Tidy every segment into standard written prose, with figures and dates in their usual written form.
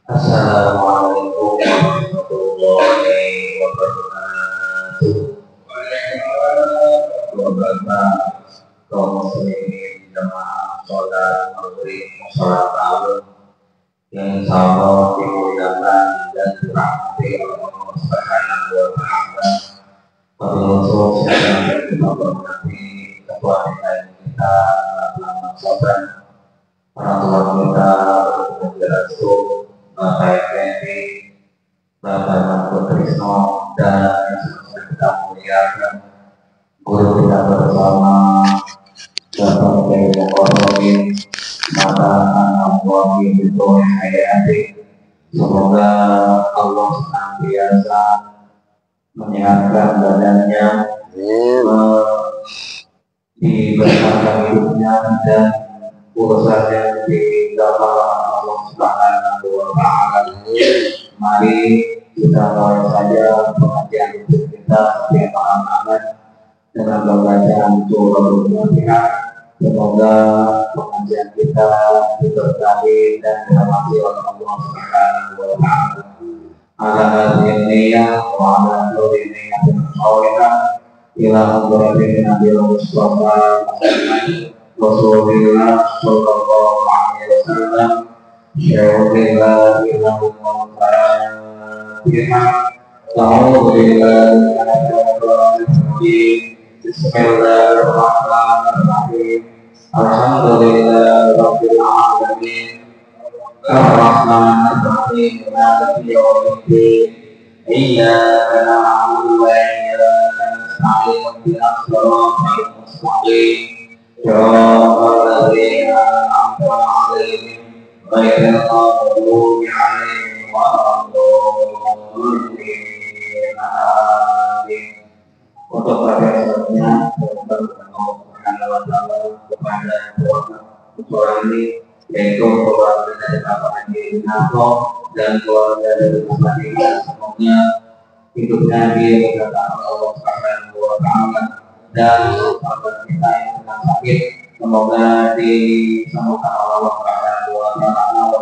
Assalamualaikum warahmatullahi wabarakatuh. Wabarakatuh. Kaum muslimin jemaah sholat maghrib sholat awal yang insyaallah dimuliakan dan dirahmati Allah Subhanahu wa taala. Termasuk yang kita hormati ketua kita Bapak Sobat, orang tua kita Rasul Bapak Effendi, Bapak Marco Trisno, dan yang sudah kita muliakan guru kita bersama Bapak Kiai Mukhoromin, Bapak Anwar itu Hayati. Semoga Allah senantiasa menyehatkan badannya, dibesarkan hidupnya dan urusannya di dalam Allah Subhanahu wa taala. Mari kita mulai saja pengajian kita setiap malam Ahad dengan pembacaan surah Al-Fatihah. Semoga pengajian kita diberkahi dan dirahmati oleh Allah Subhanahu wa taala. Ala hadhihi wa ala kulli niyatin salihah ila hadratin Nabi Mustafa Rasulullah sallallahu alaihi wasallam. Syaurillah ilahumma fatihah. Bismillahirrahmanirrahim. Alhamdulillah rabbil alamin. Ar-Rahmanir-Rahim. Maliki yaumiddin. Iyyaka na'budu wa iyyaka nasta'in. Ihdinas siratal mustaqim. Siratal ladzina an'amta 'alaihim ghairil maghdubi 'alaihim waladdallin. Amin. Untuk pada saatnya Allah Subhanahu wa taala kepada keluarga ini, yaitu keluarga dari Bapak Haji Nato dan keluarga dari Bapak Haji, semoga hidupnya diberkati Allah Subhanahu wa taala, dan sahabat kita yang sedang sakit semoga disembuhkan Allah Subhanahu wa taala.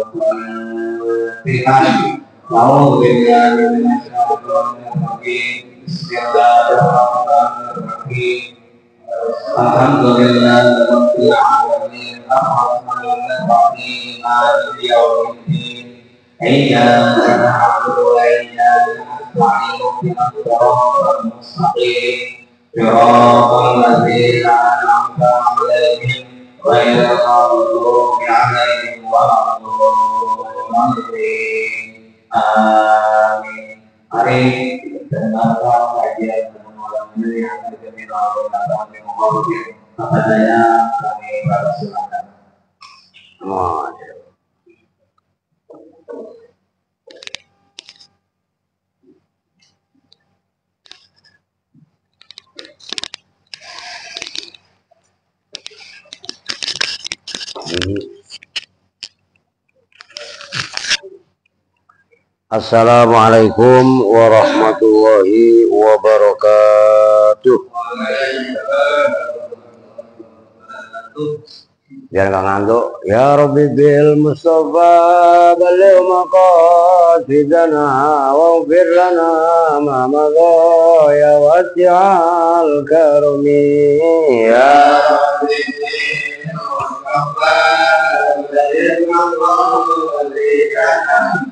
Bismillahirrahmanirrahim. Alhamdulillahirabbil alamin. Ar-Rahmanir-Rahim. Maliki yaumiddin. Iyyaka na'budu wa iyyaka nasta'in. Ihdinas siratal mustaqim. Siratal ladzina an'amta 'alaihim ghairil maghdubi 'alaihim waladdallin. Amin. Mari dengarkan kajian malam ini yang dipimpin oleh Bapak Mukhoromin. Bapak saya kami persilakan. Assalamualaikum warahmatullahi wabarakatuh. Biar nggak ngantuk. Ya Rabbi bil Mustafa baligh maqasidana waghfir lana ma madha ya wasi'al karami. Ya Rabbi bil Mustafa baligh maqasidana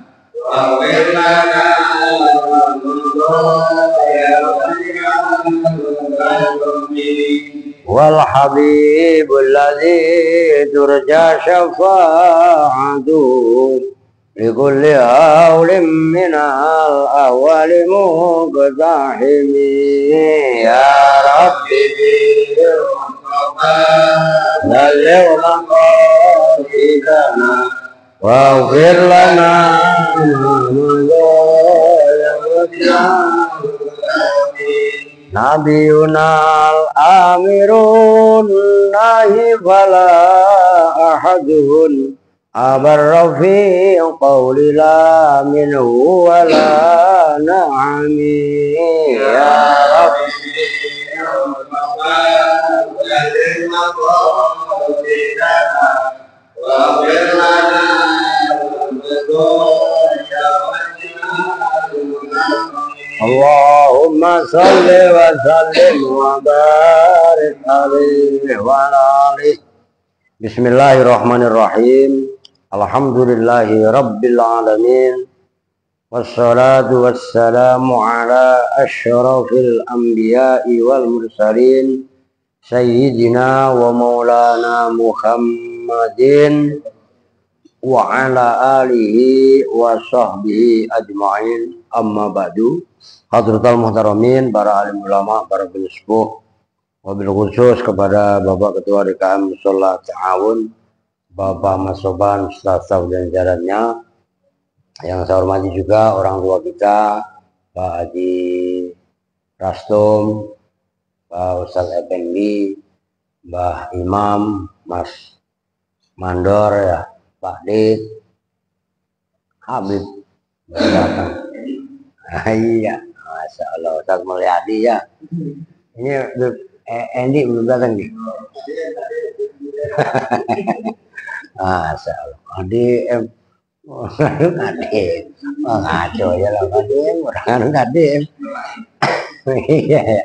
wal habibul ladzi turja syafa'atuhu li kulli hawlin minal ahwali muqtahimi. Ya Rabbi bil Mustafa baligh maqasidana waghfir lana Nabiyunal amirun nahi fala ahadun abarra fi qawli la minhu wa la na'ami. Ya Rabbi Allahumma salli wa sallim wa barik alaihi wa alihi. Bismillahirrahmanirrahim. Alhamdulillahi rabbil alamin. Wassalatu wassalamu ala asyrafil anbiya'i wal mursalin sayyidina wa maulana Muhammadin wa ala alihi wa sahbihi ajma'in. Amma ba'du. Hadratul muhtaramin, para alim ulama, para penyepuh, wabil khusus kepada Bapak Ketua DKM Musola Ta'awun, Bapak Mas Soban, staf-staf dan jajarannya. Yang saya hormati juga orang tua kita, Pak Haji Rastum, Pak Ustadz Effendi, Mbah Imam, Mas Mandor, ya, Pak Dit, Habib, datang. Iya, Masya Allah, Ustadz Mulyadi ya. Ini Endi belum datang nih. Masya Allah, Adi ngadim, ngaco ya lah ngadim, orang ngadim. Iya.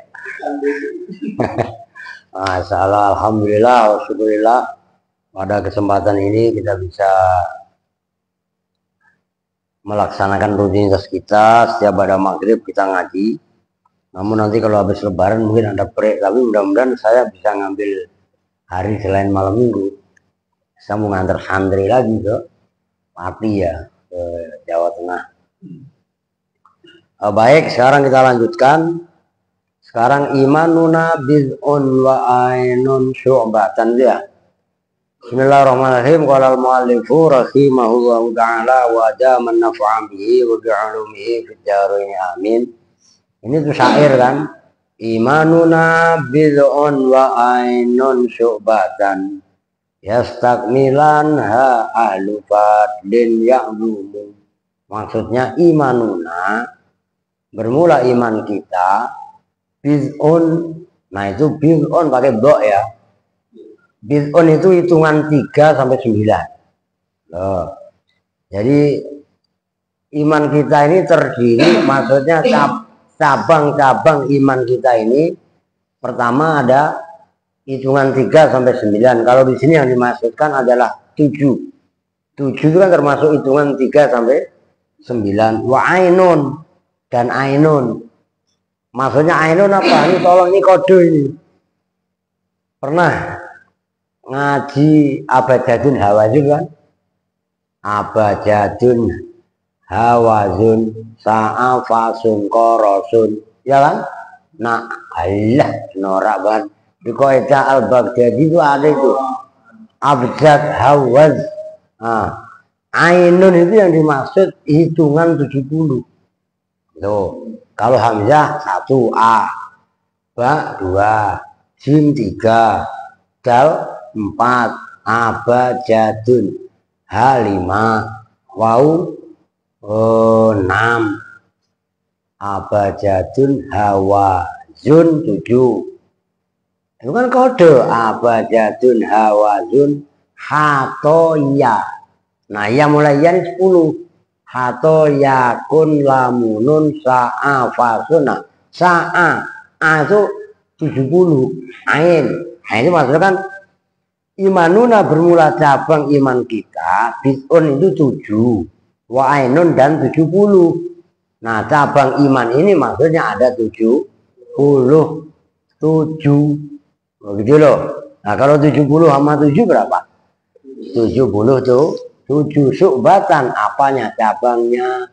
Masya Allah, alhamdulillah, syukurillah. Pada kesempatan ini kita bisa melaksanakan rutinitas kita. Setiap pada maghrib kita ngaji. Namun nanti kalau habis lebaran mungkin ada break, tapi mudah-mudahan saya bisa ngambil hari selain malam minggu. Saya mau ngantar santri lagi ke Pati ya, ke Jawa Tengah. Baik, sekarang kita lanjutkan. Sekarang imanuna bid'un wa ainun syu'batan ya. Bismillahirrahmanirrahim. Qala al-muallifu rahimahullahu ta'ala wa jaman naf'an bihi wa bi'ulumihi fid dharain amin. Ini tuh syair kan. Imanuna bid'un wa ainun syu'batan yastakmilan ha ahlu fadlin ya'lumu. Maksudnya imanuna, bermula iman kita, bid'un. Nah itu bid'un pakai do ya. Bid'un itu hitungan 3 sampai 9. Loh. Jadi iman kita ini terdiri, maksudnya cabang-cabang iman kita ini pertama ada hitungan 3 sampai 9. Kalau di sini yang dimaksudkan adalah 7. 7 itu kan termasuk hitungan 3 sampai 9. Wa ainun dan ainun. Maksudnya ainun apa? Ini tolong, ini kode ini. Pernah ngaji abajadun hawazun kan? Abajadun hawazun sa'afasun korosun, ya kan? Nah, Allah norak banget. Di Qaeda al-Baghdadi itu ada itu abjad hawaz. Nah, ainun itu yang dimaksud hitungan 70. Tuh, kalau hamzah 1 a, ba 2, jim 3, dal 4, abajadun ha 5, wau 6, abajadun hawazun 7. Itu kan kode abajadun hawazun hatoya. Nah yang mulai yang 10 hatoya kun lamunun sa'a fasuna. Sa'a itu 70 ain. Nah itu maksudnya kan imanuna bermula cabang iman kita, bid'un itu 7, wa ainun dan 70. Nah cabang iman ini maksudnya ada 77. Begitu loh. Nah kalau 70 sama 7 berapa? 70 tuh 7 syu'batan, apanya? Cabangnya.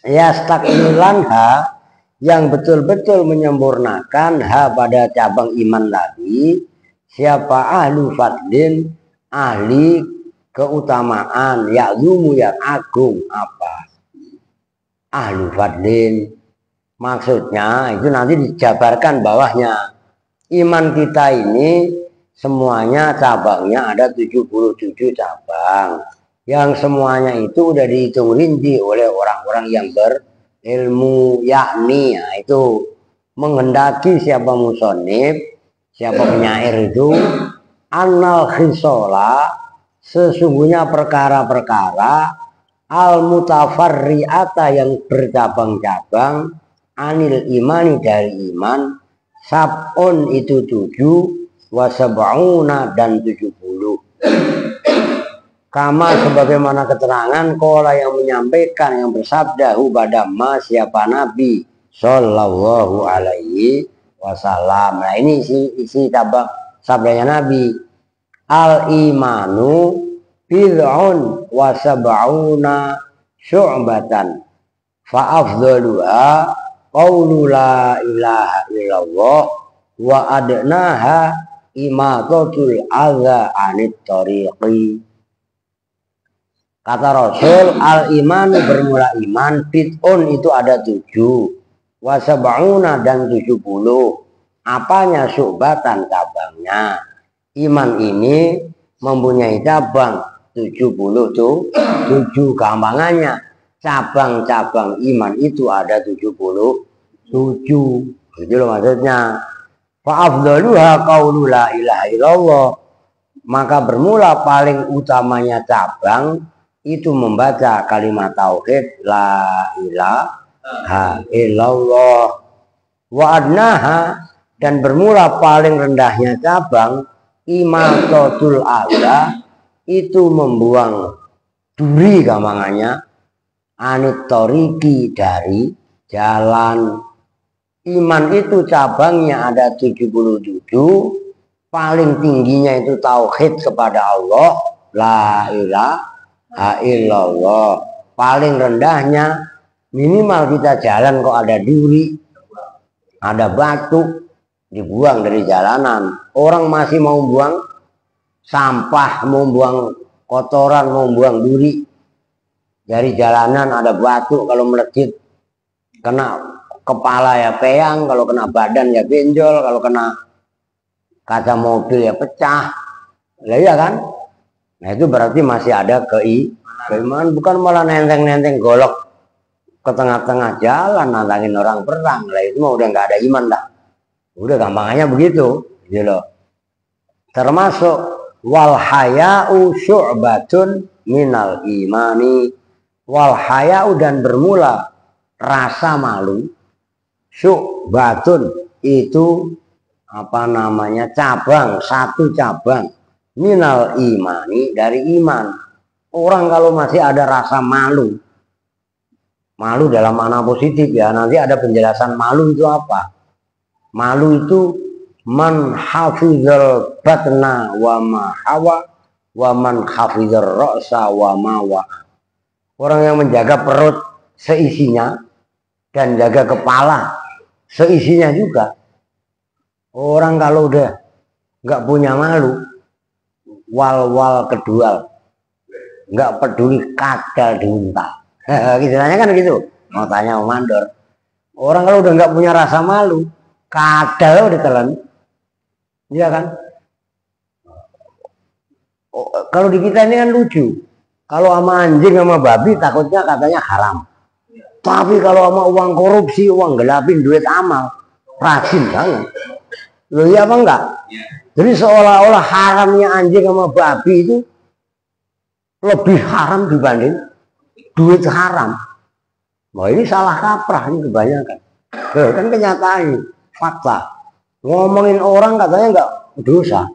Ya stakmilan ha, yang betul-betul menyempurnakan ha pada cabang iman tadi. Siapa ahlu fadlin, ahli keutamaan, ya'lumu yang agung. Apa? Ahlu fadlin. Maksudnya itu nanti dijabarkan bawahnya. Iman kita ini semuanya cabangnya ada 77 cabang. Yang semuanya itu udah dihitung rinci oleh orang-orang yang berilmu, yakni ya, itu menghendaki siapa musonib, siapa penyair itu, annal khisola, sesungguhnya perkara-perkara al mutafarri'ata yang bercabang-cabang, anil imani dari iman, sab'un itu 7, wa sab'una dan 70. Kama sebagaimana keterangan kola yang menyampaikan, yang bersabda hubadama siapa Nabi sallallahu alaihi wasallam. Nah ini isi sabdanya Nabi, al imanu bid'un wa sab'una syu'batan fa afdaluha qaulu la ilaha illallah wa adnaha imatatul adza anit tariqi. Kata Rasul, al-imanu bermula iman, bid'un itu ada 7, wasab'una dan 70. Apanya? Syu'batan, cabangnya. Iman ini mempunyai cabang 70 tuh, 7 gampangannya. Cabang-cabang iman itu ada 77. Itu loh maksudnya. Fa'afdaluha qaulu la ilaha illallah. Maka bermula paling utamanya cabang itu membaca kalimat tauhid la ilaha illallah. Wa adnaha dan bermula paling rendahnya cabang imatatul adza itu membuang duri gampangannya anit tariqi dari jalan. Iman itu cabangnya ada 77, paling tingginya itu tauhid kepada Allah la ilaha illallah. Paling rendahnya minimal kita jalan kok ada duri, ada batu dibuang dari jalanan. Orang masih mau buang sampah, mau buang kotoran, mau buang duri dari jalanan, ada batu, kalau melejit kena kepala ya peyang, kalau kena badan ya benjol, kalau kena kaca mobil ya pecah. Lah iya kan? Nah itu berarti masih ada keimanan, bukan malah nenteng-nenteng golok ke tengah-tengah jalan nantangin orang perang. Lah itu mah udah nggak ada iman dah. Udah gampangannya begitu, gitu loh. Termasuk wal haya'u syu'batun minal imani. Wal haya'u dan bermula rasa malu, syu'batun itu apa namanya cabang, satu cabang minal imani dari iman. Orang kalau masih ada rasa malu, malu dalam makna positif ya, nanti ada penjelasan malu itu apa. Malu itu man hafizal batna wa ma hawa wa man hafizal ra'sa wa ma wa. Orang yang menjaga perut seisinya dan jaga kepala seisinya juga. Orang kalau udah nggak punya malu, wal kedual, nggak peduli kadal diuntal. Istilahnya kan gitu. Mau tanya mau mandor. Orang kalau udah nggak punya rasa malu, kadal ditelan, iya kan? Kalau di kita ini kan lucu. Kalau sama anjing sama babi takutnya katanya haram. Tapi kalau sama uang korupsi, uang gelapin duit amal, rajin banget. Loh iya apa enggak? Jadi seolah-olah haramnya anjing sama babi itu lebih haram dibanding duit haram. Wah ini salah kaprah ini kebanyakan. Kan kenyataan, fakta. Ngomongin orang katanya enggak dosa.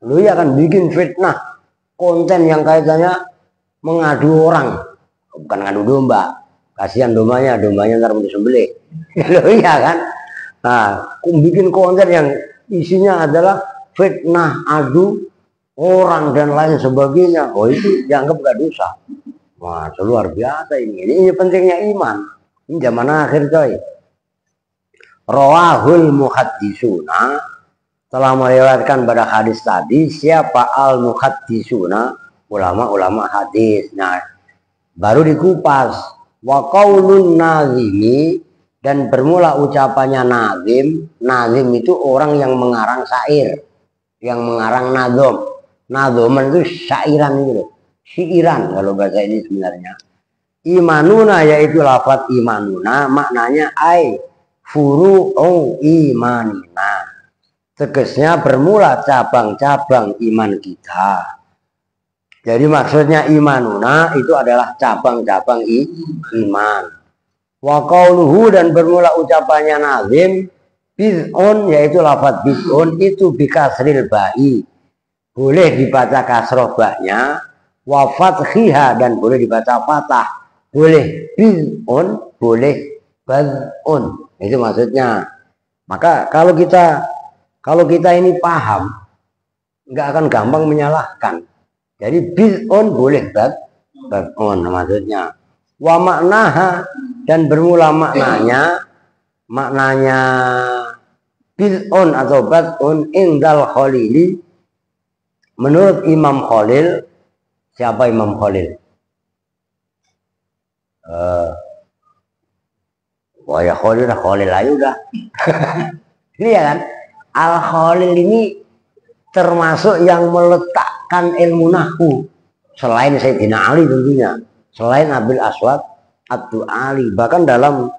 Lu ya kan bikin fitnah, konten yang kaitannya mengadu orang, bukan ngadu domba. Kasihan dombanya ntar mau disembelih. Loh iya kan? Nah, bikin konten yang isinya adalah fitnah, adu orang dan lain sebagainya. Oh itu dianggap gak dosa. Wah, luar biasa ini. Ini pentingnya iman. Ini zaman akhir coy. Rawahul muhaddisuna telah meriwayatkan pada hadis tadi. Siapa al muhaddisuna? Ulama-ulama hadis. Nah, baru dikupas. Wa qaulun nazimi dan bermula ucapannya nazim. Nazim itu orang yang mengarang syair, yang mengarang nazom. Nazoman itu syairan gitu, syiiran kalau bahasa ini sebenarnya. Imanuna yaitu lafaz imanuna maknanya ai furu'u imanina. Tegasnya bermula cabang-cabang iman kita. Jadi maksudnya imanuna itu adalah cabang-cabang iman. Wa qauluhu dan bermula ucapannya nazim bid'un yaitu lafaz bid'un itu bikasril ba'i. Boleh dibaca kasroh baknya, wa fathhiha dan boleh dibaca fatah. Boleh bid'un, boleh bad'un. Itu maksudnya. Maka kalau kita ini paham, nggak akan gampang menyalahkan. Jadi bid'un boleh bad'un maksudnya. Wa maknaha dan bermula maknanya bid'un atau bad'un indal Khalili menurut Imam Khalil. Siapa Imam Khalil? Wah ya Khalil aja udah. Ini ya kan, Al Khalil ini termasuk yang meletakkan ilmu nahwu selain Sayyidina Ali tentunya, selain Abil Aswad Ad-Du'ali. Bahkan dalam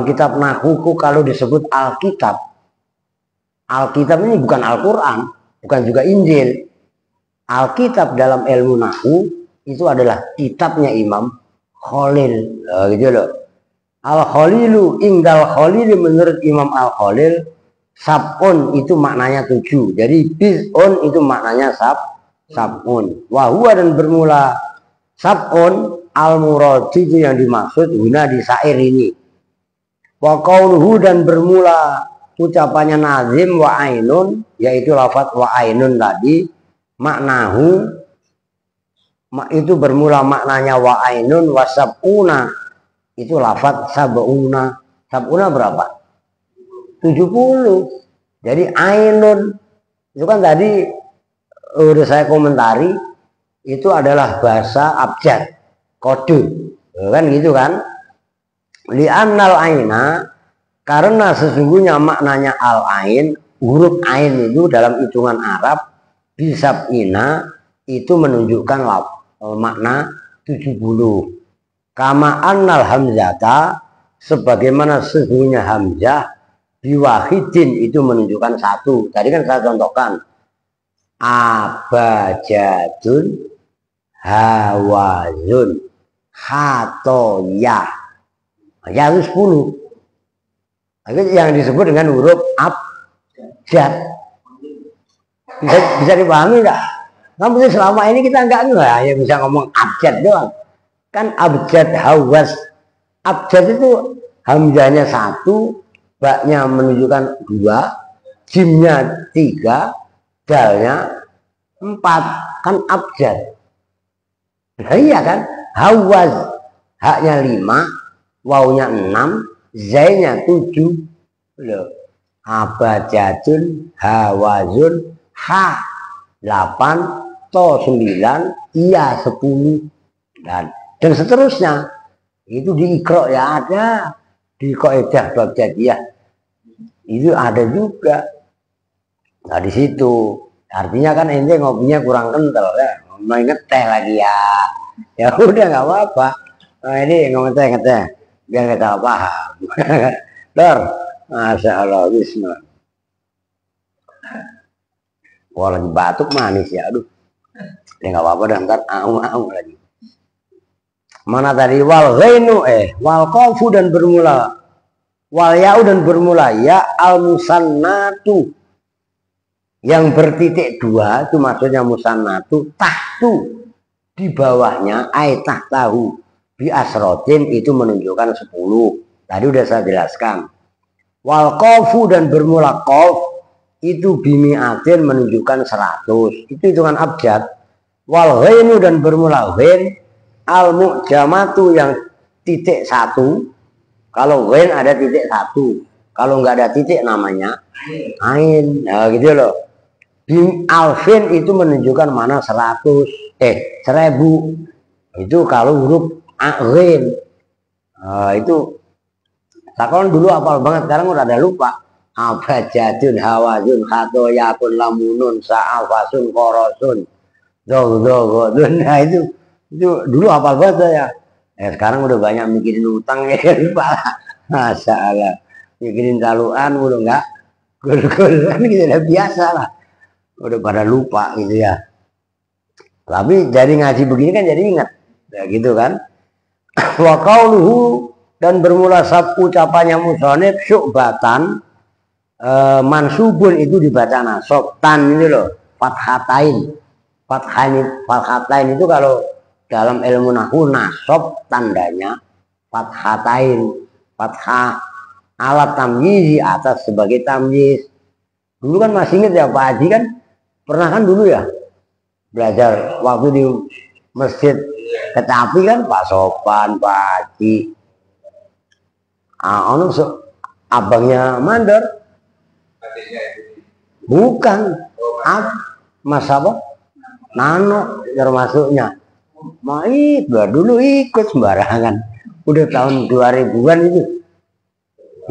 kitab nahwuku kalau disebut Alkitab ini bukan Al-Quran, bukan juga Injil. Alkitab dalam ilmu nahwu itu adalah kitabnya Imam Khalil. Gitu loh. Al-Khalilu indal Khalili menurut Imam Al-Khalil sab'un itu maknanya 7. Jadi bid'un itu maknanya sab'un. Wa huwa dan bermula sab'un al-muradi itu yang dimaksud guna di syair ini. Wa qauluhu dan bermula ucapannya nazim wa ainun yaitu lafaz wa ainun tadi maknahu itu bermula maknanya wa ainun wa sab'una itu lafaz sab'una. Sab'una berapa? 70. Jadi ainun itu kan tadi udah saya komentari itu adalah bahasa abjad, kode, kan gitu kan? Li'annal aina karena sesungguhnya maknanya al ain, huruf ain itu dalam hitungan Arab bisab'ina itu menunjukkan makna 70. Kama annal hamzata sebagaimana sesungguhnya hamzah biwahidin itu menunjukkan 1. Tadi kan saya contohkan abajadun hawazun hatoya ya itu 10. Yang disebut dengan huruf abjad bisa dipahami enggak? Namun selama ini kita enggak ya bisa ngomong abjad doang. Kan abjad hawaz. Abjad itu hamzahnya 1, baknya menunjukkan 2, jimnya 3, dalnya 4. Kan abjad. Nah, iya kan? Hawaz haknya 5, wawunya 6, zainya 7. Loh. Abajadun hawazun ha 8, to 9, iya 10 dan seterusnya. Itu di Iqra ya ada, di Qaidah Baghdadiyah itu ada juga. Nah di situ artinya kan ente ngopinya kurang kental ya, mau ngeteh lagi ya. Ya udah nggak apa-apa. Nah, ini ngeteh biar kita paham. Dor, masya Allah, Bismillah. Wah lagi batuk manis ya, aduh. Ya nggak apa-apa dan ntar au lagi. Mana tadi wal ghainu wal qafu dan bermula wal ya'u dan bermula ya al musannatu yang bertitik 2 itu maksudnya musannatu tahtu di bawahnya tahtahu bi asrotin itu menunjukkan 10. Tadi udah saya jelaskan. Wal qafu dan bermula qaf itu bimi'atin menunjukkan 100. Itu hitungan abjad. Wal ghainu dan bermula ghain al mu'jamatu yang titik 1. Kalau ghain ada titik 1, kalau nggak ada titik namanya ain. Nah gitu loh. Bim alfin itu menunjukkan mana 100, 1000. Itu kalau huruf ghain. Itu takon dulu hafal banget, sekarang udah ada lupa. Abajadun hawazun khatoyakun lamunun sa'afasun korosun dogodun. Nah itu dulu hafal banget saya. Sekarang udah banyak mikirin utang ya lupa. Masya Allah, mikirin taluan udah enggak gol-golan gitu udah biasa lah, udah pada lupa gitu ya. Tapi jadi ngaji begini kan jadi ingat ya gitu kan. Wa qauluhu dan bermula ucapannya musonib syu'batan, mansubun itu dibaca nasab, tan ini loh, fathatain. Fathatain itu kalau dalam ilmu nahwu nasab tandanya fathatain, fathah alat tamyizi atas sebagai tamyiz. Dulu kan masih ingat ya Pak Haji kan, pernah kan dulu ya belajar waktu di masjid Kecapi kan, Pak Sopan, Pak Haji, abangnya Mandor, bukan, Mas apa? Nano termasuknya. Maik dulu ikut sembarangan. Udah tahun 2000-an itu.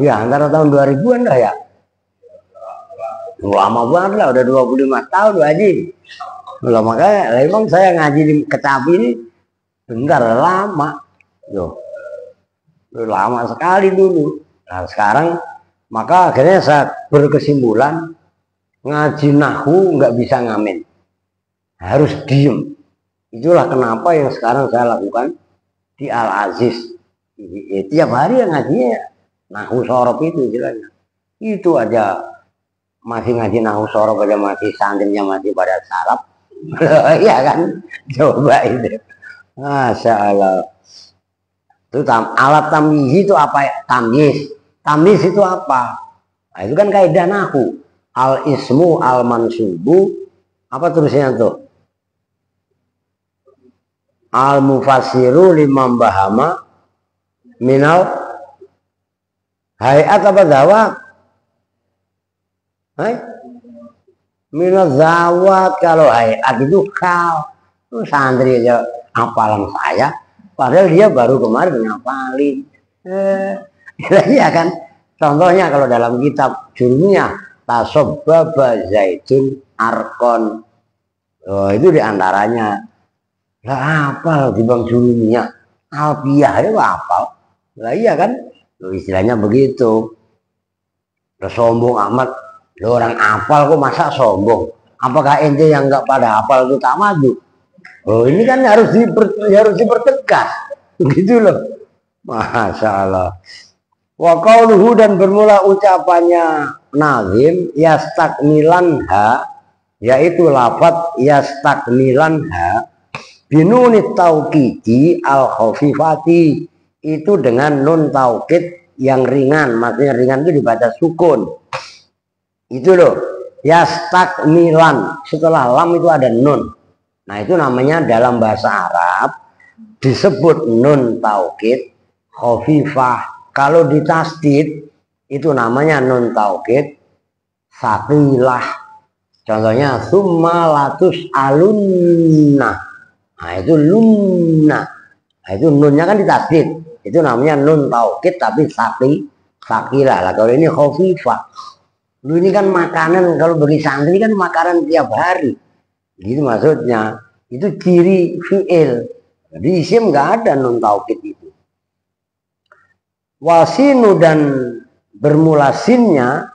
Ya antara tahun 2000-an lah ya. Lama banget lah, udah 25 tahun Pak Haji. Loh, makanya memang saya ngaji di Kecapi ini bentar lama. Loh, lama sekali dulu. Nah sekarang maka akhirnya saya berkesimpulan ngaji nahwu nggak bisa ngamen, harus diem. Itulah kenapa yang sekarang saya lakukan di Al Aziz. Tiap hari yang ngajinya nahwu sorof itu istilahnya. Itu aja masih ngaji nahwu sorof aja masih santrinya masih pada sarap. Iya kan? Coba itu. Masya Allah. Itu alat tamyiz itu apa ya? Tamyiz itu apa? Nah, itu kan kaidah nahwu. Al ismu al mansubu, apa terusnya tuh? Al mufassiru liman bahama minal hayat apa zawat? Hai? Minal zawat, kalau hayat itu kal. Santri aja hafalan saya, padahal dia baru kemarin ngapalin. Iya kan? Contohnya kalau dalam kitab jurumnya tasobbaba zaitun arkon, itu diantaranya. Lah hafal di bang jurumnya, alfiah itu hafal. Lah iya kan? Istilahnya begitu. Terus sombong amat. Lo orang hafal kok masa sombong? Apakah ente yang nggak pada hafal itu tak maju? Oh ini kan harus dipertegas, gitu loh. Masya Allah. Wa qauluhu, dan bermula ucapannya nazim yastakmilanha, yaitu lafadz yastakmilanha binunit taukidi al khafifati, itu dengan nun taukid yang ringan, maksudnya ringan itu dibaca sukun. Itu loh, yastakmilan, setelah lam itu ada nun. Nah itu namanya dalam bahasa Arab disebut nun taukid khafifah. Kalau ditasdid itu namanya nun taukid saqilah. Contohnya summa latus alunna. Nah itu lunna. Nah itu nunnya kan ditasdid. Itu namanya nun taukid tapi saqilah. Lah kalau ini khafifah. Lu ini kan makanan, kalau bagi santri kan makanan tiap hari. Gitu maksudnya. Itu ciri fi'il. Jadi isim nggak ada nun taukid itu. Wasinu, dan bermula sinnya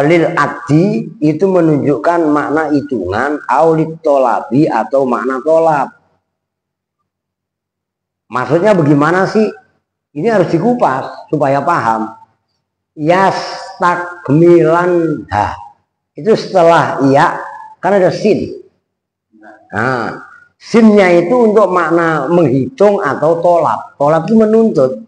lil addi, itu menunjukkan makna hitungan, aulit tolabi, atau makna tolab. Maksudnya bagaimana sih? Ini harus dikupas supaya paham. Yastakmilanha, itu setelah iya kan ada sin. Nah, sinnya itu untuk makna menghitung atau tolab. Tolab itu menuntut.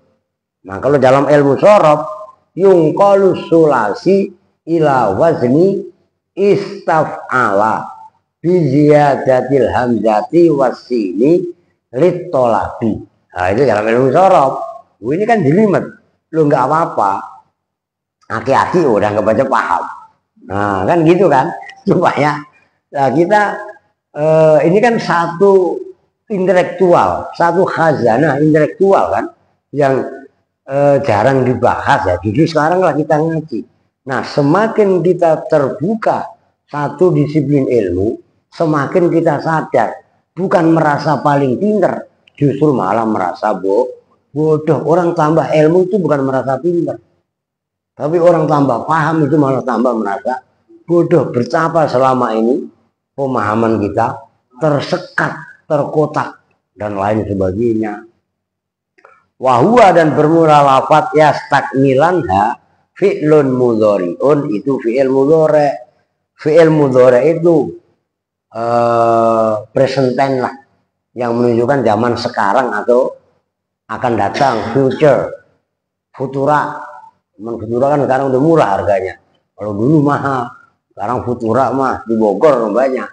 Nah kalau dalam ilmu sorof, yungqalu sulasi ila wazni istaf'ala biziyadatil hamzati wasini lit tolabi. Nah itu dalam ilmu sorof. Ini kan jelimet, lu nggak apa-apa. Aki-aki udah nggak baca paham. Nah kan gitu kan, supaya nah, kita ini kan satu intelektual, satu khazanah intelektual kan, yang jarang dibahas ya. Justru sekarang lah kita ngaji. Nah semakin kita terbuka satu disiplin ilmu, semakin kita sadar bukan merasa paling pinter, justru malah merasa bodoh. Orang tambah ilmu itu bukan merasa pinter, tapi orang tambah paham itu malah tambah merasa bodoh. Betapa selama ini pemahaman kita tersekat, terkotak, dan lain sebagainya. Wahua dan bermula lafat yastakmilanha fi'lun mudhari'un, itu fi'il mudhari'. Fi'il mudhari' itu present tense lah, yang menunjukkan zaman sekarang atau akan datang, future, futura. Futura kan sekarang udah murah harganya. Kalau dulu mahal, sekarang futura mah di Bogor banyak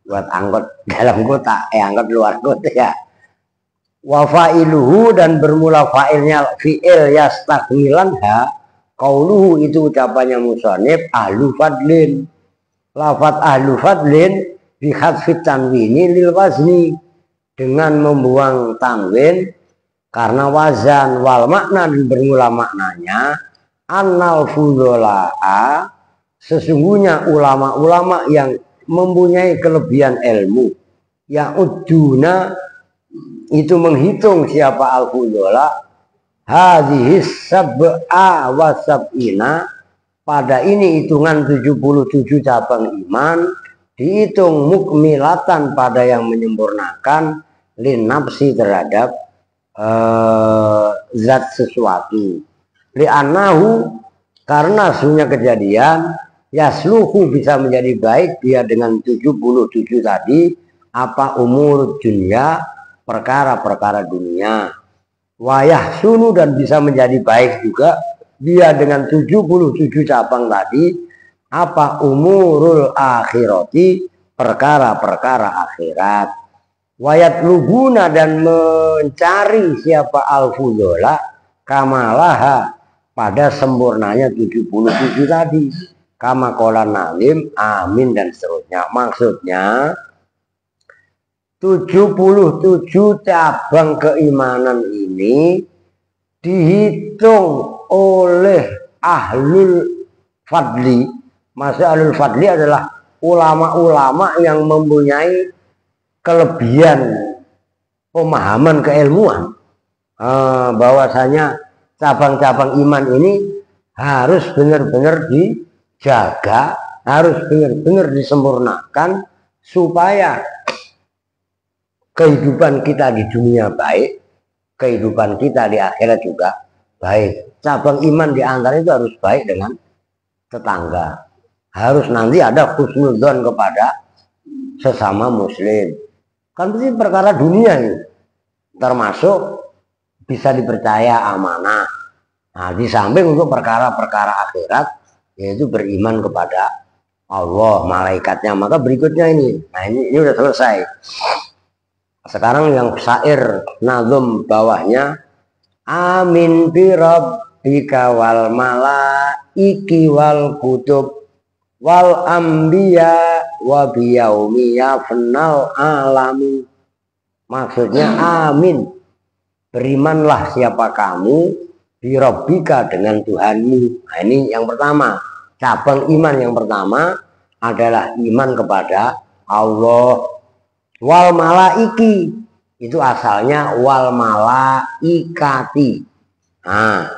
buat angkot dalam kota, angkot luar kota ya. Wa fa'iluhu dan bermula fa'ilnya fi'il yastakmilanha, qauluhu itu ucapannya musannif ahlu fadlin. Lafat ahlu fadlin bi hadfit tanwini lil wazni, dengan membuang tanwin karena wazan. Wal makna dan bermula maknanya annal fudola'a, sesungguhnya ulama-ulama yang mempunyai kelebihan ilmu, yang uduna itu menghitung siapa al-fudola, hadhis sab'a wa sab'ina, pada ini hitungan 77 cabang iman, dihitung mukmilatan pada yang menyempurnakan, lin nafsi terhadap zat sesuatu, li'annahu karena sesungguhnya kejadian, yasluhu bisa menjadi baik dia dengan 77 tadi, apa umur dunia, perkara-perkara dunia, wayah sunu dan bisa menjadi baik juga dia dengan 77 cabang tadi, apa umurul akhirati, perkara-perkara akhirat, wayat luguna dan mencari siapa al-fudola kamalaha, pada sempurnanya 77 tadi, kama qala nalim, amin dan seterusnya. Maksudnya 77 cabang keimanan ini dihitung oleh ahlul fadli. Maksud ahlul fadli adalah ulama-ulama yang mempunyai kelebihan pemahaman keilmuan, bahwasanya cabang-cabang iman ini harus benar-benar dijaga, harus benar-benar disempurnakan supaya kehidupan kita di dunia baik, kehidupan kita di akhirat juga baik. Cabang iman di antara itu harus baik dengan tetangga, harus nanti ada husnudzon kepada sesama muslim. Kan itu perkara dunia ini, termasuk bisa dipercaya amanah. Nah, di samping untuk perkara-perkara akhirat, yaitu beriman kepada Allah, malaikatnya. Maka berikutnya ini, nah ini udah selesai. Sekarang yang syair nazum bawahnya, amin bi rabbika wal malaiki wal kutub wal anbiya wa biyaumi yafnal alami. Maksudnya amin, berimanlah siapa kamu bi rabbika dengan Tuhanmu. Nah, ini yang pertama, cabang iman yang pertama adalah iman kepada Allah. Wal malaiki itu asalnya wal malaikati. Nah,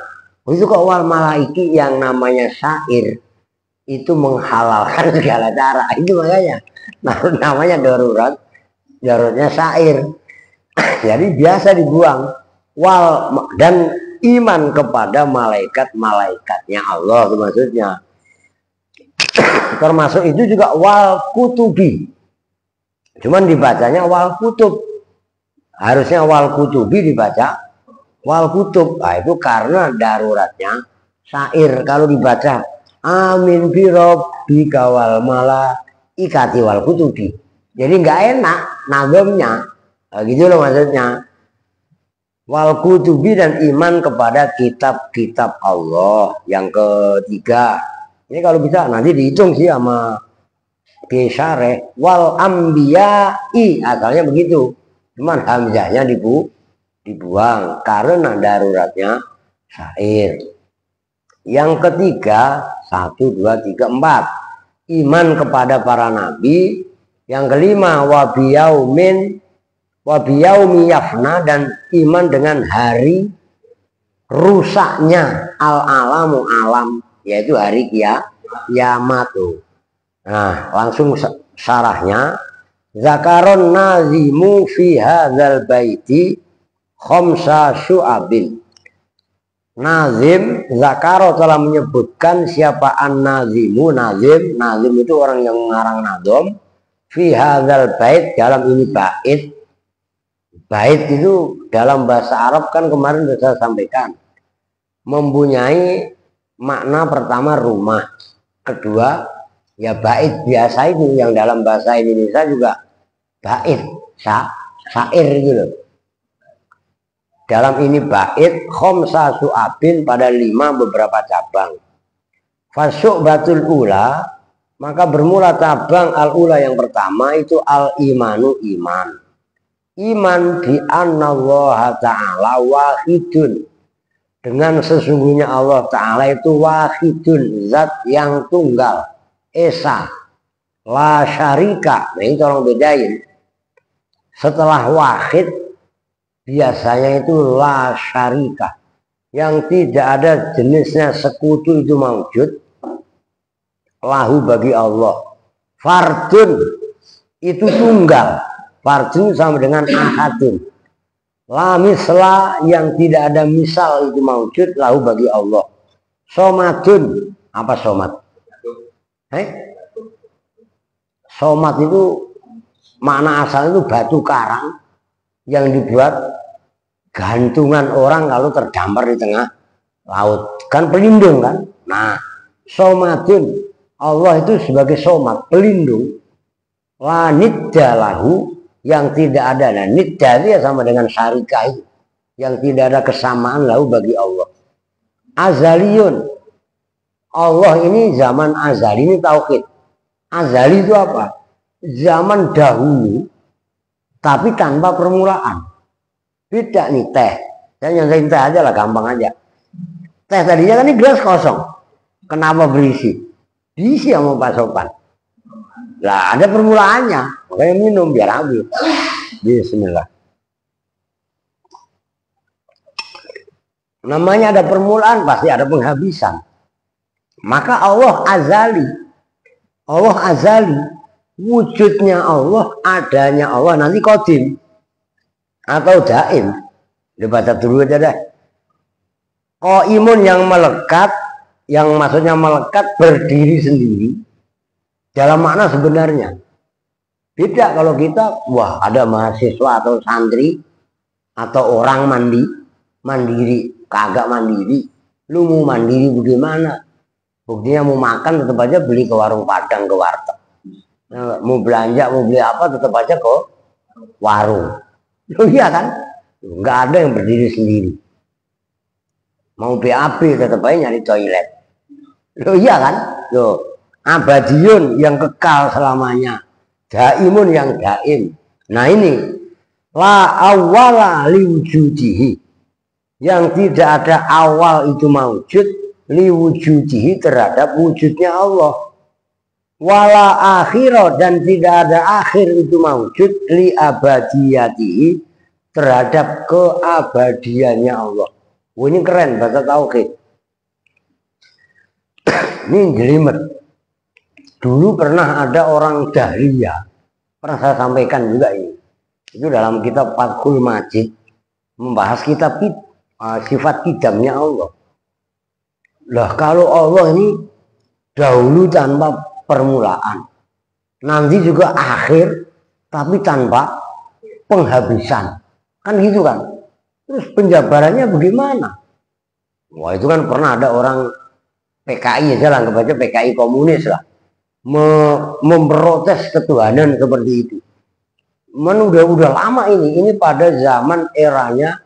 itu kok wal malaiki, yang namanya syair itu menghalalkan segala cara. Itu makanya namanya daruratnya syair. Jadi biasa dibuang. Wal dan iman kepada malaikat-malaikatnya Allah, itu maksudnya. Termasuk itu juga wal kutubi. Cuman dibacanya wal kutub. Harusnya wal kutubi dibaca wal kutub. Nah, itu karena daruratnya syair. Kalau dibaca amin bi rabbika wal malaikati wal kutubi, jadi nggak enak nazamnya. Nah, gitu loh maksudnya. Wal kutubi dan iman kepada kitab-kitab Allah. Yang ketiga, ini kalau bisa nanti dihitung sih sama Syareh, wal ambiyai, asalnya begitu, cuman hamzahnya dibuang karena daruratnya syair. Yang ketiga, 1, 2, 3, 4, iman kepada para nabi. Yang kelima, wabiyaumi yafna, dan iman dengan hari rusaknya al-alamu alam, yaitu hari kiamat. Nah, langsung syarahnya. Zakaron nazimu fi hadzal baiti khamsa syu'abin. Nazim Zakaro telah menyebutkan siapa an-nazimu. Nazim itu orang yang mengarang nazom. Fi hadzal bait, dalam ini bait. Bait itu dalam bahasa Arab kan kemarin sudah saya sampaikan, mempunyai makna pertama rumah, kedua ya bait biasa itu yang dalam bahasa Indonesia juga bait, syair gitu. Dalam ini bait khamsa su'abin, pada 5 beberapa cabang. Fasyu'batul ula, maka bermula cabang al-ula yang pertama itu al-imanu, iman. Iman bi annallaha ta'ala wahidun, dengan sesungguhnya Allah Ta'ala itu wahidun, zat yang tunggal, esa, la syarika. Nah ini tolong bedain, setelah wahid biasanya itu la syarika, yang tidak ada jenisnya sekutu itu maujud, lahu bagi Allah. Fardun itu tunggal, fardun sama dengan ahadun. La misla, yang tidak ada misal itu maujud, lahu bagi Allah. Somadun, apa somat? Somat itu makna asal itu batu karang yang dibuat gantungan orang kalau terdampar di tengah laut, kan pelindung kan. Nah, somadun, Allah itu sebagai somat, pelindung. La nidda lahu, yang tidak ada. Nah, nidda itu ya sama dengan syarika itu, yang tidak ada kesamaan lahu bagi Allah. Azaliyun, Allah ini zaman azali, ini tauhid. Azali itu apa? Zaman dahulu tapi tanpa permulaan. Beda nih teh. Saya nyantain teh aja lah, gampang aja. Teh tadinya kan ini gelas kosong. Kenapa berisi? Diisi sama Pak Sopan. Lah ada permulaannya. Makanya minum biar habis. Bismillah. Namanya ada permulaan pasti ada penghabisan. Maka Allah azali. Allah azali. Wujudnya Allah, adanya Allah nanti qadim atau daim. Dibaca dulu aja deh. Qaimun yang melekat, yang maksudnya melekat berdiri sendiri dalam makna sebenarnya. Beda kalau kita, wah ada mahasiswa atau santri atau orang mandiri, kagak mandiri. Lu mau mandiri bagaimana? Buktinya mau makan tetap aja beli ke warung Padang, ke warteg. Nah, mau belanja, mau beli apa tetap aja ke warung. Loh iya kan? Nggak ada yang berdiri sendiri. Mau BAB tetap aja nyari toilet. Loh iya kan? Loh, abadiyun yang kekal selamanya. Daimun yang daim. Nah ini la awwala liwujudihi, yang tidak ada awal itu maujud, liwujudihi terhadap wujudnya Allah. Wala akhirah, dan tidak ada akhir itu maujud, li abadiyatihi terhadap keabadiannya Allah. Wah, ini keren bahasa tauhid. Ini jelimet. Dulu pernah ada orang Dahriyah, pernah saya sampaikan juga ini. Itu dalam kitab Fathul Majid membahas kitab sifat kidamnya Allah. Lah kalau Allah ini dahulu tanpa permulaan, nanti juga akhir tapi tanpa penghabisan, kan gitu kan. Terus penjabarannya bagaimana? Wah itu kan pernah ada orang PKI aja lah, anggap aja PKI komunis lah, memprotes ketuhanan seperti itu. Udah lama ini pada zaman eranya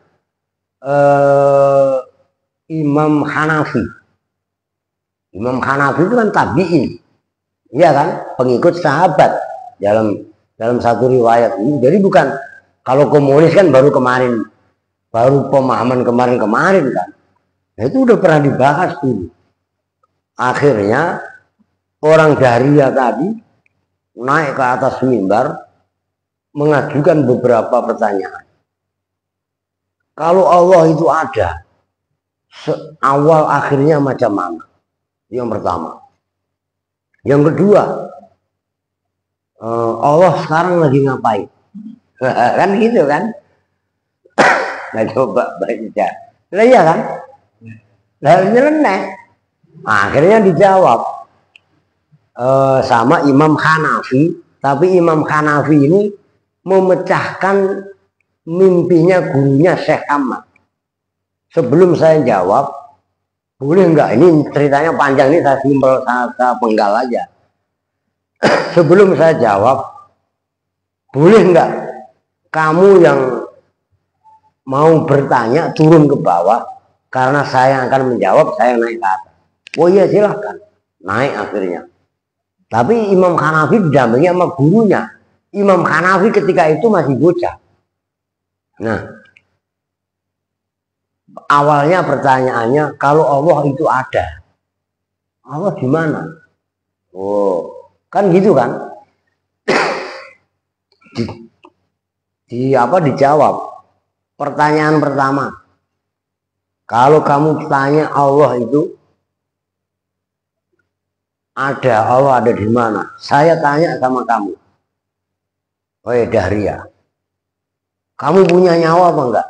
Imam Hanafi. Imam Hanafi itu kan tabi'in, iya kan, pengikut sahabat dalam satu riwayat ini. Jadi bukan, kalau komunis kan baru kemarin, baru pemahaman kemarin kan. Nah, itu udah pernah dibahas dulu. Akhirnya orang Dahriyah tadi naik ke atas mimbar mengajukan beberapa pertanyaan. Kalau Allah itu ada, awal akhirnya macam mana? Yang pertama. Yang kedua, Allah sekarang lagi ngapain? Kan gitu kan? Nah coba baca. Lah iya kan? Lah nyeleneh. Akhirnya dijawab sama Imam Hanafi, tapi Imam Hanafi ini memecahkan mimpinya gurunya Syekh Ahmad. Sebelum saya jawab, boleh enggak? Ini ceritanya panjang, ini saya simpel, saya penggal aja. Sebelum saya jawab, boleh enggak kamu yang mau bertanya turun ke bawah, karena saya akan menjawab, saya naik ke atas. Oh iya silahkan, naik akhirnya. Tapi Imam Hanafi didampingi sama gurunya. Imam Hanafi ketika itu masih bocah. Nah, awalnya pertanyaannya, kalau Allah itu ada, Allah di mana? Oh, kan gitu kan? Dijawab. Pertanyaan pertama, kalau kamu tanya Allah itu ada, Allah ada di mana? Saya tanya sama kamu, woi Dahria, kamu punya nyawa apa enggak?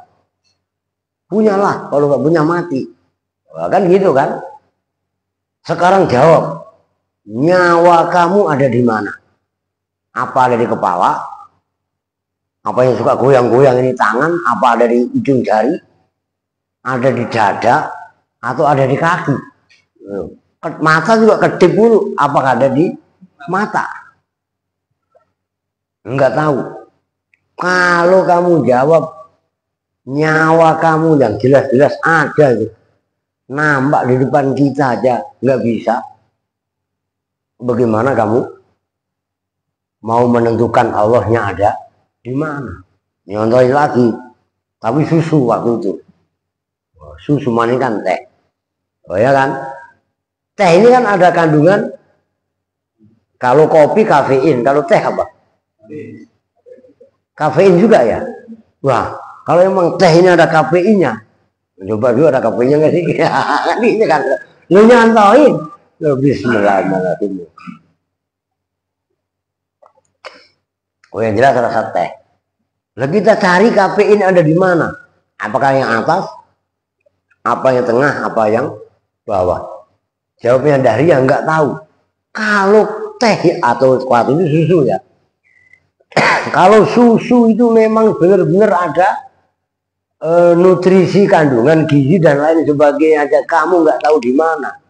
Punyalah, kalau enggak punya mati. Wah, kan gitu kan? Sekarang jawab, nyawa kamu ada di mana? Apa ada di kepala? Apa yang suka goyang-goyang ini tangan? Apa ada di ujung jari? Ada di dada? Atau ada di kaki? Mata juga kedip dulu. Apakah ada di mata? Enggak tahu. Kalau kamu jawab nyawa kamu yang jelas-jelas ada, nampak di depan kita aja nggak bisa, bagaimana kamu mau menentukan Allahnya ada di mana? Nyontohin lagi, tapi susu waktu itu, susu mana kan teh, oh ya kan? Teh ini kan ada kandungan, kalau kopi kafein, kalau teh apa? Kafein juga ya? Wah, kalau emang teh ini ada kafeinnya, coba dulu ada kafeinnya nggak sih? Ini kan, lu nyantoin, Bismillahirrahmanirrahim. Oh yang jelas rasa teh. Lalu kita cari kafein ada di mana? Apakah yang atas? Apa yang tengah? Apa yang bawah? Jawabnya Dahria nggak tahu. Kalau teh atau sesuatu itu susu ya. Kalau susu itu memang benar-benar ada nutrisi, kandungan gizi dan lain sebagainya aja, kamu nggak tahu di mana.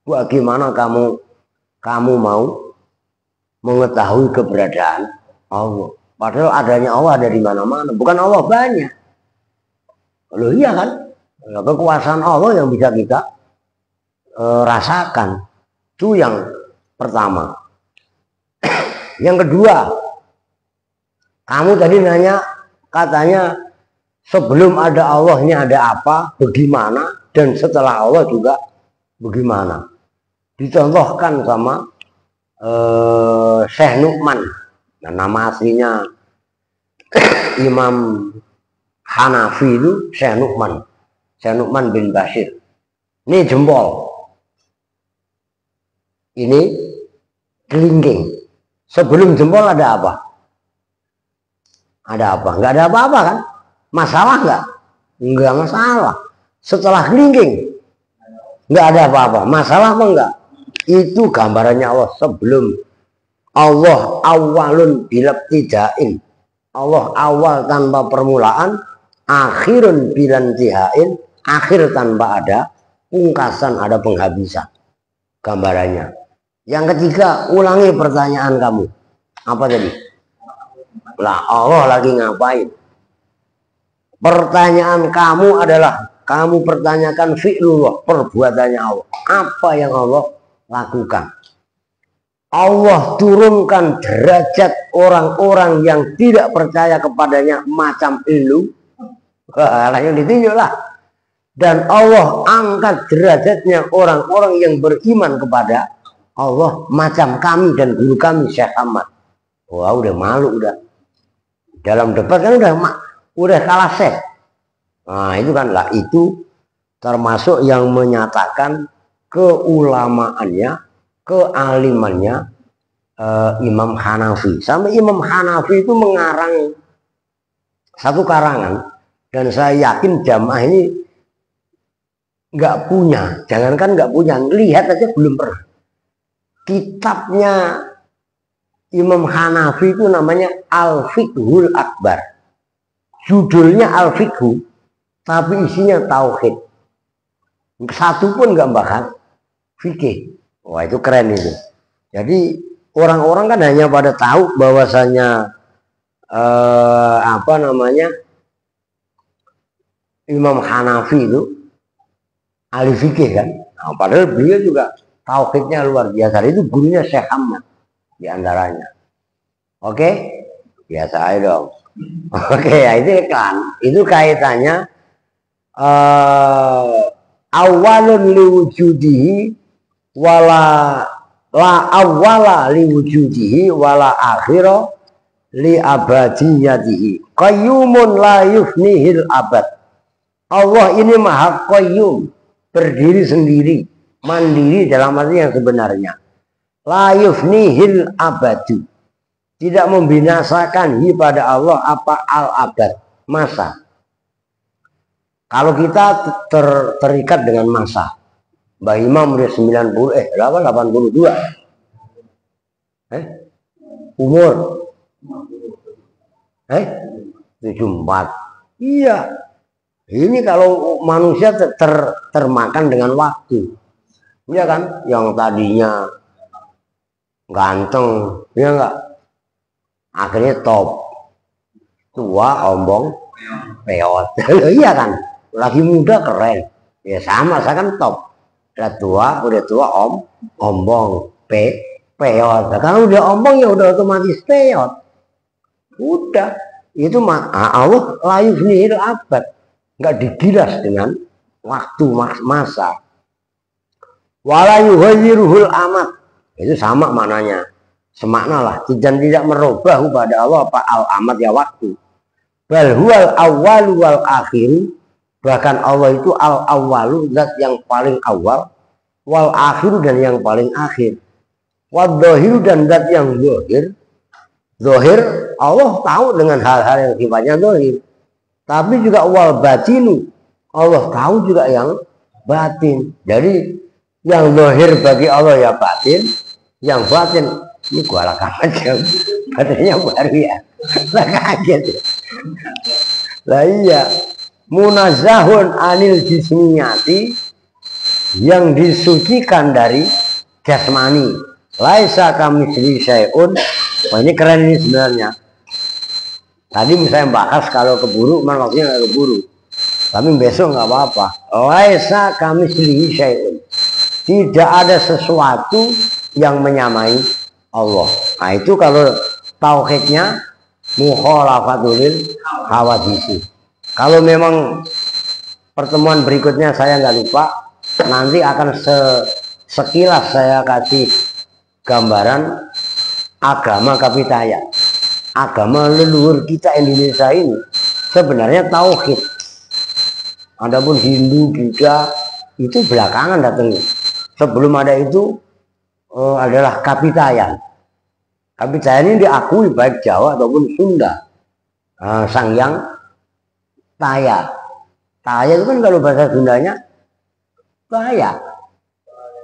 Bagaimana kamu mau mengetahui keberadaan Allah? Padahal adanya Allah ada di mana-mana, bukan Allah banyak. Loh iya kan? Kekuasaan Allah yang bisa kita rasakan. Itu yang pertama. Yang kedua, kamu tadi nanya, katanya sebelum ada Allah ini ada apa, bagaimana, dan setelah Allah juga bagaimana. Dicontohkan sama Syekh Nu'man. Nah, nama aslinya Imam Hanafi itu Syekh Nu'man. Syekh Nu'man bin Bashir. Ini jempol. Ini kelingking. Sebelum jempol ada apa? Ada apa? Enggak ada apa-apa kan? Masalah enggak? Enggak masalah. Setelah kelingking enggak ada apa-apa. Masalah apa enggak? Itu gambarannya Allah sebelum Allah awalun bilabtidain. Allah awal tanpa permulaan, akhirun bilantihain, akhir tanpa ada pungkasan, ada penghabisan. Gambarannya. Yang ketiga, ulangi pertanyaan kamu. Apa tadi? Lah Allah lagi ngapain? Pertanyaan kamu adalah, kamu pertanyakan fi'lullah, perbuatannya Allah. Apa yang Allah lakukan? Allah turunkan derajat orang-orang yang tidak percaya kepadanya macam elu. Wah, yang ditunjuklah. Dan Allah angkat derajatnya orang-orang yang beriman kepada Allah macam kami dan guru kami Syekh Ahmad. Wah, udah malu udah. Dalam debat kan udah kalah Syekh. Nah, itu kan lah, itu termasuk yang menyatakan keulamaannya, kealimannya Imam Hanafi. Sampai Imam Hanafi itu mengarang satu karangan Dan saya yakin jamaah ini nggak punya, jangankan nggak punya, lihat aja belum pernah. Kitabnya Imam Hanafi itu namanya Al-Fiqhul Akbar. Judulnya Al-Fiqhu, tapi isinya tauhid. Satu pun nggak bahas fikih. Wah, itu keren itu. Jadi orang-orang kan hanya pada tahu bahwasanya Imam Hanafi itu ahli fikih kan. Nah, padahal beliau juga tauhidnya luar biasa. Itu gurunya Syekh Ahmad di antaranya. Oke? Biasa aja dong. Oke, ya itu kan. Itu kaitannya awalun liwujudihi wala la awwala liwujudihi wala akhira li abadiyatihi. Qayyumun la yufnihil abad. Allah ini maha qayyum, berdiri sendiri, mandiri dalam arti yang sebenarnya. La yufnihil abadu, tidak membinasakan pada Allah apa al-abad, masa. Kalau kita terikat dengan masa, Mbah Imam udah 82. Umur 74. Iya. Ini kalau manusia termakan dengan waktu. Iya kan? Yang tadinya ganteng, ya enggak? Akhirnya top. Tua, ombong, peot. Iya kan? Lagi muda keren. Ya sama, saya kan top. Udah tua ombong, peot. Nah, kalau udah ombong ya udah otomatis peot. Udah. Itu Allah la yufnihil abad. Nggak digilas dengan waktu masa. Wala yughayyiruhul amat, itu sama maknanya, semakna lah, dan tidak merubah pada Allah apa al amat ya waktu. Bal huwal awwalu wal akhir, bahkan Allah itu al awwalu, zat yang paling awal, wal akhiru dan yang paling akhir, wad dhahiru dan zat yang zahir. Zahir Allah tahu dengan hal-hal yang sifatnya zahir. Tapi juga wal batinu, Allah tahu juga yang batin. Jadi yang zahir bagi Allah ya batin, yang batin ini gua lakam aja, batinnya baru ya, lah kaget ya. Lah iya, munazzahun anil jismiyati, yang disucikan dari jasmani. Laisa kamitsli syai'un. Wah, ini keren ini sebenarnya. Tadi misalnya bahas kalau keburu, waktunya nggak keburu. Tapi besok nggak apa-apa. Laisa kamitslihi syai'un. Tidak ada sesuatu yang menyamai Allah. Nah itu kalau tauhidnya mukhalafatul hawadisi. Kalau memang pertemuan berikutnya saya nggak lupa, nanti akan sekilas saya kasih gambaran agama Kapitaya. Agama leluhur kita Indonesia ini sebenarnya tauhid. Adapun Hindu, Buddha itu belakangan datangnya. Sebelum ada itu adalah Kapitayan. Kapitayan ini diakui baik Jawa ataupun Sunda. Sangyang Taya. Taya itu kan kalau bahasa Sundanya Taya.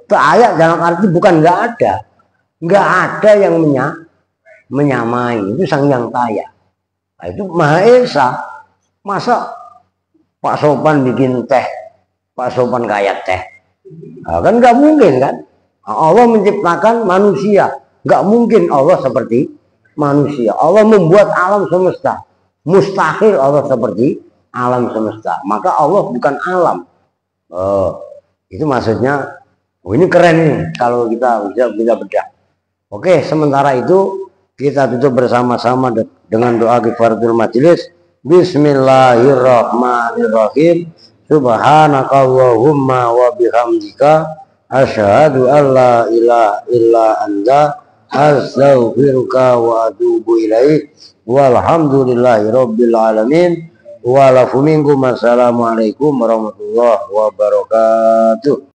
Taya dalam arti bukan nggak ada. Nggak ada yang menyamai, itu Sang Yang Taya. Nah, itu Maha Esa. Masa Pak Sopan bikin teh, Pak Sopan kayak teh? Nah, kan nggak mungkin kan? Allah menciptakan manusia, nggak mungkin Allah seperti manusia. Allah membuat alam semesta, mustahil Allah seperti alam semesta. Maka Allah bukan alam. Itu maksudnya. Ini keren nih kalau kita bisa bedah. Oke, sementara itu kita tutup bersama-sama dengan doa kifaratul majelis. Bismillahirrahmanirrahim. Subhanakallahumma wa bihamdika asyhadu an la ilaha illa anta astaghfiruka wa atubu ilaik. Walhamdulillahirabbil alamin. Wa lafu minkum. Assalamualaikum warahmatullahi wabarakatuh.